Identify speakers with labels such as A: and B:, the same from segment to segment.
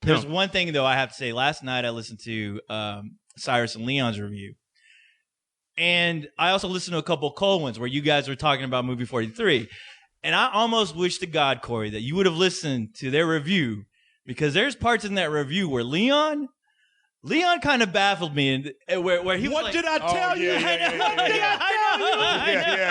A: There's one thing though I have to say. Last night I listened to Cyrus and Leon's review, and I also listened to a couple of cold ones where you guys were talking about movie 43. And I almost wish to God, Korey, that you would have listened to their review, because there's parts in that review where Leon kind of baffled me, and where he was
B: what
A: like,
B: did I tell you?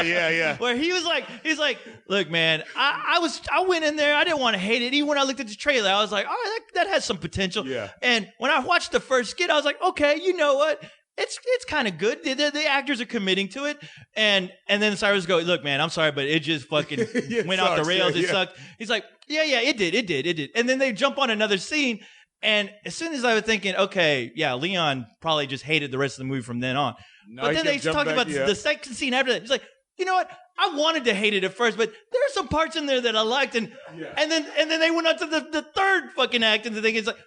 A: Yeah. Where he's like, look, man, I went in there, I didn't want to hate it. Even when I looked at the trailer, I was like, all right, that has some potential.
B: Yeah.
A: And when I watched the first skit, I was like, okay, you know what? It's kind of good. The actors are committing to it, and then Cyrus goes, "Look, man, I'm sorry, but it just fucking went off the rails. It sucked." He's like, "Yeah, it did." And then they jump on another scene, and as soon as I was thinking, "Okay, yeah, Leon probably just hated the rest of the movie from then on," but then they talk about the second scene after that. He's like, "You know what? I wanted to hate it at first, but there are some parts in there that I liked, and then they went on to the third fucking act, and the thing is like."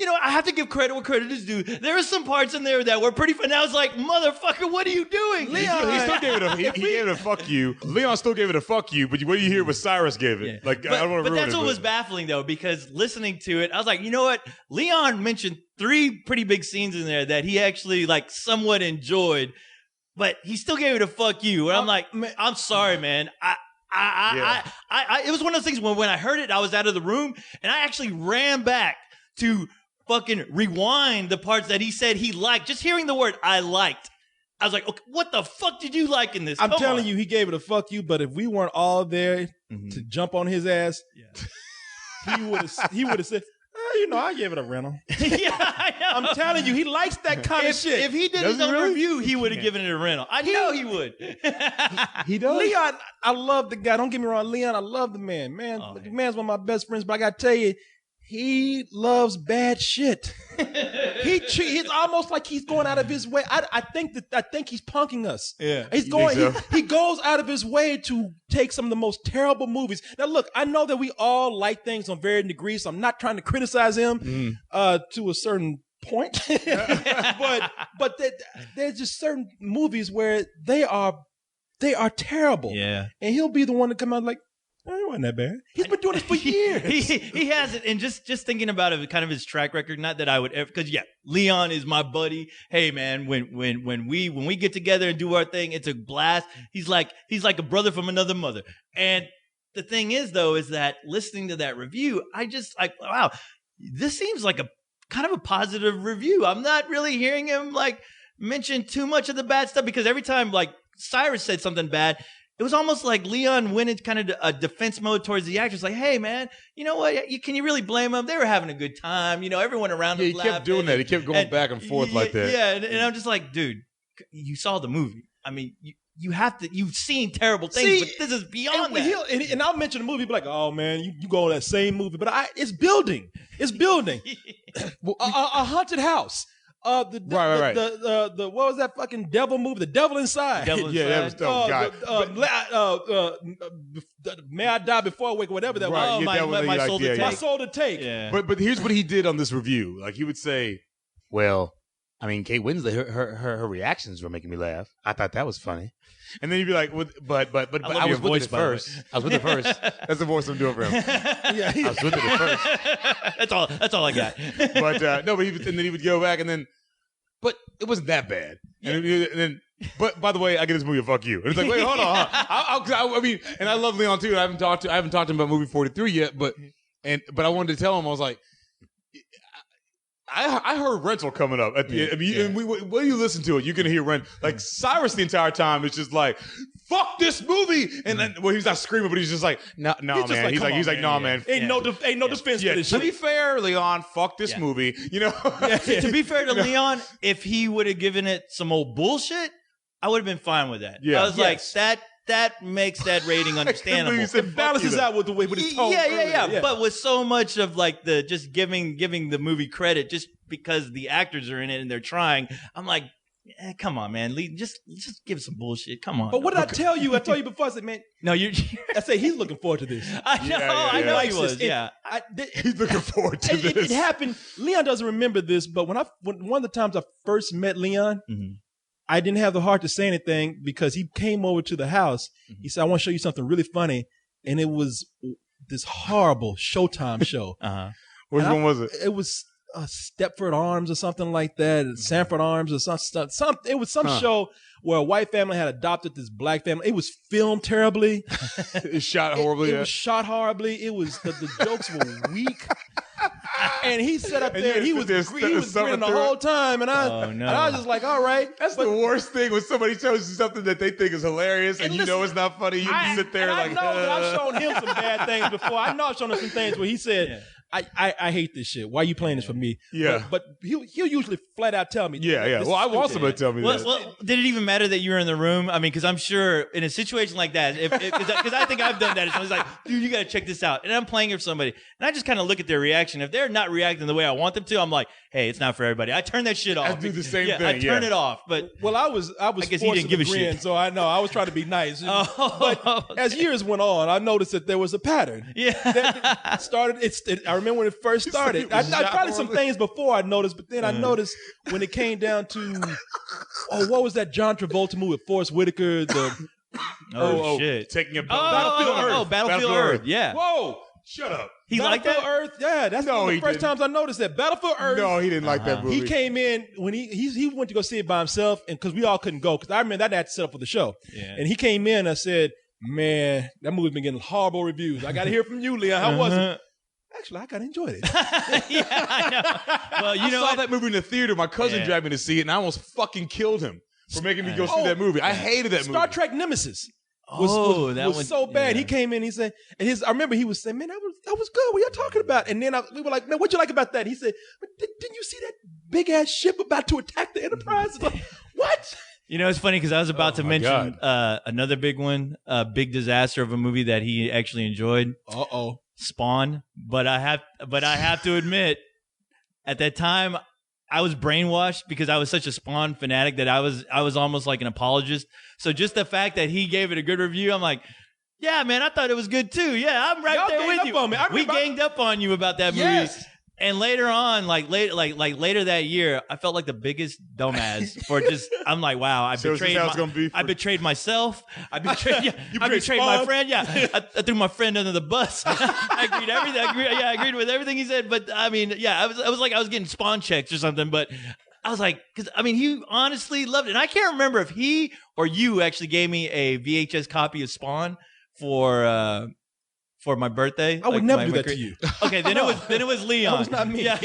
A: You know, I have to give credit where credit is due. There are some parts in there that were pretty fun. I was like, motherfucker, what are you doing?
B: Leon, he still gave it he gave it a fuck you. Leon still gave it a fuck you, but what you hear what Cyrus gave it. Yeah. Like, I don't want to ruin it. But that's what
A: was baffling, though, because listening to it, I was like, you know what? Leon mentioned 3 pretty big scenes in there that he actually, like, somewhat enjoyed, but he still gave it a fuck you. And I'm like, I'm sorry, man. It was one of those things when I heard it, I was out of the room, and I actually ran back to fucking rewind the parts that he said he liked. Just hearing the word "I liked," I was like, okay, what the fuck did you like in this?
C: I'm telling you, he gave it a fuck you, but if we weren't all there to jump on his ass, he would have said, you know, I gave it a rental.
A: Yeah, I know.
C: I'm telling you, he likes that kind of shit.
A: If he did his own review, he would have given it a rental. I know he would.
C: He does. Leon, I love the guy. Don't get me wrong, Leon, I love the man. The man's one of my best friends, but I got to tell you, he loves bad shit. He's almost like he's going out of his way. I think he's punking us.
A: Yeah,
C: he goes out of his way to take some of the most terrible movies. Now, look, I know that we all like things on varying degrees, so I'm not trying to criticize him to a certain point. but there's just certain movies where they are terrible.
A: Yeah,
C: and he'll be the one to come out like, it wasn't that bad. He's been doing this for years.
A: He has it, and just thinking about it, kind of his track record. Not that I would ever, because Leon is my buddy. Hey man, when we get together and do our thing, it's a blast. He's like a brother from another mother. And the thing is, though, is that listening to that review, I just like, wow, this seems like a kind of a positive review. I'm not really hearing him like mention too much of the bad stuff, because every time like Cyrus said something bad, it was almost like Leon went in kind of a defense mode towards the actors. Like, hey, man, you know what? Can you really blame them? They were having a good time. You know, everyone around them
B: he kept doing that. He kept going back and forth like that.
A: Yeah, and I'm just like, dude, you saw the movie. I mean, you've seen terrible things, but this is beyond that.
C: And I'll mention the movie, be like, oh, man, you go on that same movie. But it's building. It's building. A haunted house. Right. The what was that fucking devil movie? The Devil Inside.
A: That was
B: God.
C: May I Die Before I Wake, whatever that was.
A: My soul to take.
C: My soul to take.
A: Yeah.
B: But here's what he did on this review. Like, he would say, well, I mean, Kate Winslet, her reactions were making me laugh. I thought that was funny. And then you'd be like, but I was with it at first. I was with it first. That's the voice I'm doing for him. I was with it at first.
A: That's all I got.
B: But he would go back, and then, but it wasn't that bad. And then, but by the way, I get this movie a fuck you. And it's like, wait, hold on. I mean, and I love Leon too. I haven't talked to him about movie 43 yet, but I wanted to tell him, I was like, I heard rental coming up. When you listen to it, you're gonna hear rent. Like Cyrus the entire time is just like, "Fuck this movie!" And then, well, he's not screaming, but he's just like, "No, man." He's like, "No, man."
C: Ain't no defense for this
B: shit. To
C: shit.
B: be fair, Leon, fuck this movie. You know.
A: To be fair to Leon, if he would have given it some old bullshit, I would have been fine with that. I was like, that makes that rating understandable.
C: It balances out with his tone.
A: Yeah. But with so much of like the just giving the movie credit just because the actors are in it and they're trying, I'm like, come on, man, just give some bullshit. Come on.
C: But what did I tell you? I told you before. I said, man,
A: no,
C: I say he's looking forward to this.
A: I know he was.
B: He's looking forward to this.
C: It happened. Leon doesn't remember this, but when one of the times I first met Leon. Mm-hmm. I didn't have the heart to say anything because he came over to the house. Mm-hmm. He said, I want to show you something really funny. And it was this horrible Showtime show
B: Which one was it?
C: It was Stepford Arms or something like that, Sanford Arms or some. It was some show where a white family had adopted this black family. It was filmed terribly.
B: It shot horribly.
C: It was shot horribly. It was the jokes were weak. And he sat up there and he was grinning the whole time. And I was just like, all right.
B: That's the worst thing when somebody shows you something that they think is hilarious and you know it's not funny. You sit there like,
C: I know that I've shown him some bad things before. I know I've shown him some things where he said, I hate this shit. Why are you playing this for me?
B: Yeah.
C: But he'll usually flat out tell me.
B: Yeah. Well, I want somebody to tell me that.
A: Well, did it even matter that you were in the room? I mean, because I'm sure in a situation like that, because I think I've done that. Someone's like, dude, you got to check this out. And I'm playing it for somebody. And I just kind of look at their reaction. If they're not reacting the way I want them to, I'm like, hey, it's not for everybody. I turn that shit off.
B: I do the same thing.
A: I turn it off. But
C: I was
A: guess he didn't give a shit.
C: So I know I was trying to be nice. But as years went on, I noticed that there was a pattern.
A: Yeah.
C: That started. I remember when it first started. I probably some things before I noticed, but then I noticed when it came down to what was that John Travolta movie with Forrest Whitaker?
A: Shit!
B: Taking a
A: Battlefield Earth. Yeah.
C: Whoa!
B: Shut up.
A: He liked that?
C: Earth. Yeah, that's one of the first times I noticed that. Battlefield Earth.
B: No, he didn't like that movie.
C: He came in when he went to go see it by himself, and because we all couldn't go, because I remember that I had to set up for the show.
A: Yeah.
C: And he came in and I said, man, that movie's been getting horrible reviews. I got to hear from you, Leon. How was it? Actually, I kind of enjoyed it.
A: Yeah, I know. Well,
B: I saw that movie in the theater. My cousin dragged me to see it, and I almost fucking killed him for making me go see that movie. I hated that movie.
C: Star Trek Nemesis was so bad.
A: Yeah.
C: He came in, he said, and I remember he was saying, man, that was good. What are you talking about? And then we were like, man, what'd you like about that? He said, didn't you see that big ass ship about to attack the Enterprise? It's like, what?
A: You know, it's funny because I was about to mention another big one, a big disaster of a movie that he actually enjoyed. Spawn, but I have to admit, at that time, I was brainwashed because I was such a Spawn fanatic that I was almost like an apologist. So just the fact that he gave it a good review, I'm like, yeah, man, I thought it was good too. Yeah, I'm right there with you. We ganged up on you about that movie.
C: Yes.
A: And later on, later that year, I felt like the biggest dumbass for just. I'm like, wow, I betrayed myself. I betrayed my friend. Yeah, I threw my friend under the bus. I agreed everything. I agreed with everything he said. But I mean, yeah, I was like I was getting Spawn checks or something. But I was like, because I mean, he honestly loved it, and I can't remember if he or you actually gave me a VHS copy of Spawn for my birthday.
C: I would never do that to you.
A: Okay, then it was Leon.
C: That was not me.
A: Yeah.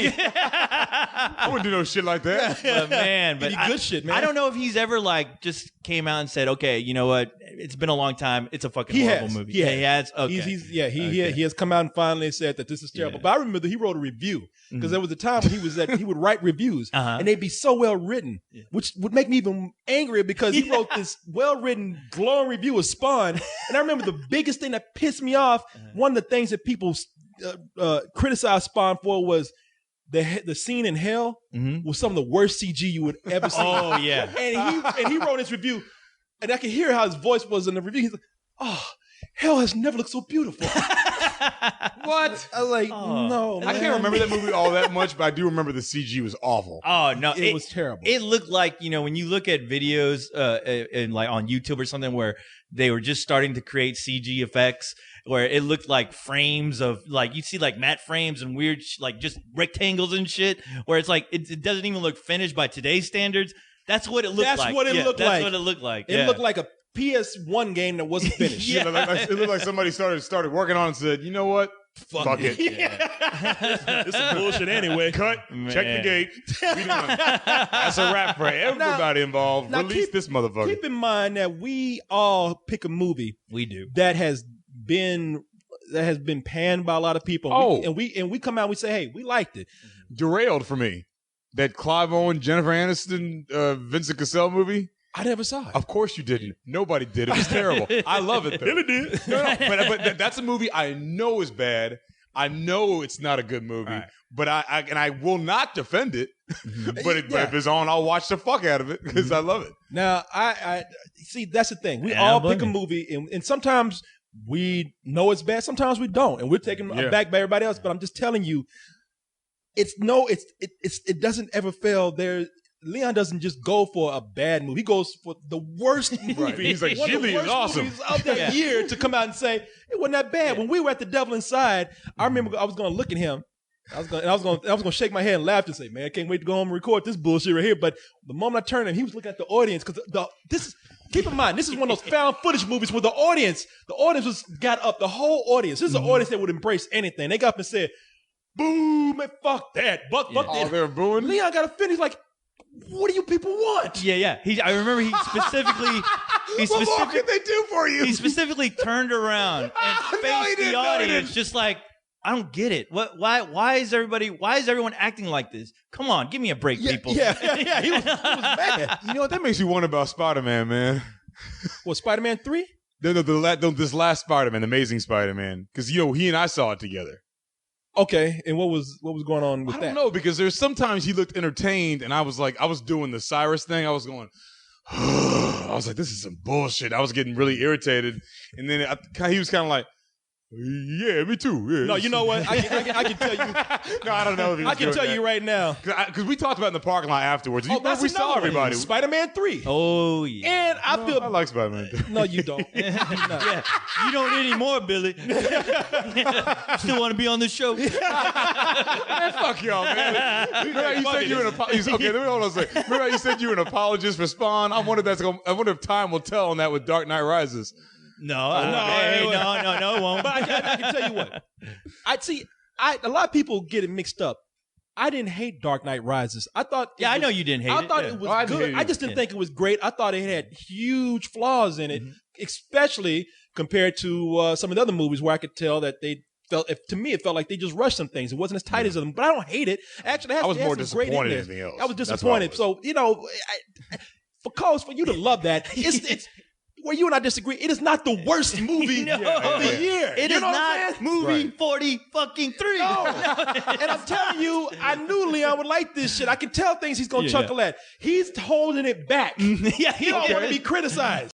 B: I wouldn't do no shit like that.
A: But man,
C: good shit, man.
A: I don't know if he's ever like just came out and said, okay, you know what? It's been a long time. It's a fucking horrible movie.
C: He has.
A: Okay.
C: He has come out and finally said that this is terrible. Yeah. But I remember that he wrote a review because there was a time when he would write reviews and they'd be so well written, which would make me even angrier because he wrote this well written, glowing review of Spawn. And I remember the biggest thing that pissed me off. One of the things that people criticized Spawn for was the scene in hell was some of the worst CG you would ever see.
A: Oh yeah,
C: and he wrote his review, and I could hear how his voice was in the review. He's like, "Oh, hell has never looked so beautiful." What? I was like, no, man.
B: I can't remember that movie all that much, but I do remember the CG was awful.
A: Oh no,
C: it was terrible.
A: It looked like, you know, when you look at videos in like on YouTube or something where they were just starting to create CG effects, where it looked like frames of like you see like matte frames and weird like just rectangles and shit, where it's like it doesn't even look finished by today's standards. That's what it looked like.
C: That's what it looked like.
A: That's what it looked like.
C: It looked like a PS1 game that wasn't finished.
B: It looked like somebody started working on it and said, you know what? Fuck it.
C: It's some bullshit anyway.
B: Cut. Man. Check the gate. That's a wrap for everybody involved. Release this motherfucker.
C: Keep in mind that we all pick a movie.
A: We do.
C: That has been panned by a lot of people. And we come out and we say, hey, we liked it.
B: Derailed for me. That Clive Owen, Jennifer Aniston, Vincent Cassell movie.
C: I never saw it.
B: Of course you didn't. Nobody did. It was terrible. I love it though.
C: Really did.
B: No, but that's a movie I know is bad. I know it's not a good movie, but I will not defend it. But if it's on, I'll watch the fuck out of it because I love it.
C: Now I see that's the thing. We all pick a movie, and sometimes we know it's bad. Sometimes we don't, and we're taken aback by everybody else. But I'm just telling you, it doesn't ever fail. Leon doesn't just go for a bad movie. He goes for the worst movie.
B: Right. He's like, Ghibli is awesome.
C: Of that year to come out and say, it wasn't that bad. When we were at The Devil Inside, I remember I was going to look at him I was gonna shake my head and laugh and say, man, I can't wait to go home and record this bullshit right here. But the moment I turned him, he was looking at the audience because keep in mind, this is one of those found footage movies where the audience got up, the whole audience. This is an audience that would embrace anything. They got up and said, boo, man, fuck that. Fuck that.
B: Oh, they were booing?
C: Leon got to finish like, what do you people want?
A: Yeah. I remember he specifically.
B: What more can they do for you?
A: He specifically turned around and faced the audience, just like, I don't get it. Why is everyone acting like this? Come on, give me a break, people.
C: Yeah. He was mad.
B: You know what? That makes you wonder about Spider-Man, man.
C: What, Spider-Man 3?
B: No, this last Spider-Man, Amazing Spider-Man, because he and I saw it together.
C: Okay, and what was going on with that?
B: I don't know, because there's sometimes he looked entertained, and I was doing the Cyrus thing. I was going, I was like, this is some bullshit. I was getting really irritated, and then he was kind of like, yeah, me too. Yeah,
C: no, you know what? I can tell you.
B: No, I don't know if he was
C: I can tell you right now.
B: Because we talked about it in the parking lot afterwards. We saw everybody.
C: Spider-Man 3.
A: Oh, yeah.
C: And I
B: like Spider-Man 3.
C: No, you don't.
A: Yeah, you don't anymore, Billy. Still want to be on this show?
B: Man, fuck y'all, man. Remember you said you were an apologist. Okay, let me hold on a second. Remember you said you were an apologist for Spawn? I wonder if time will tell on that with Dark Knight Rises.
A: No, it won't.
C: But I can tell you what. A lot of people get it mixed up. I didn't hate Dark Knight Rises. I thought.
A: Yeah, I know you didn't hate it.
C: I thought it was good. I just didn't think it was great. I thought it had huge flaws in it, especially compared to some of the other movies where I could tell that they felt. To me, it felt like they just rushed some things. It wasn't as tight as them. But I don't hate it. Actually,
B: I was more disappointed than anything else.
C: I was disappointed. So for you to love that, it's. Where you and I disagree, it is not the worst movie of the year.
A: It is not movie 40 fucking 3.
C: No. And I'm telling you, I knew Leon would like this shit. I can tell things he's going to chuckle at. He's holding it back. He don't want to be criticized.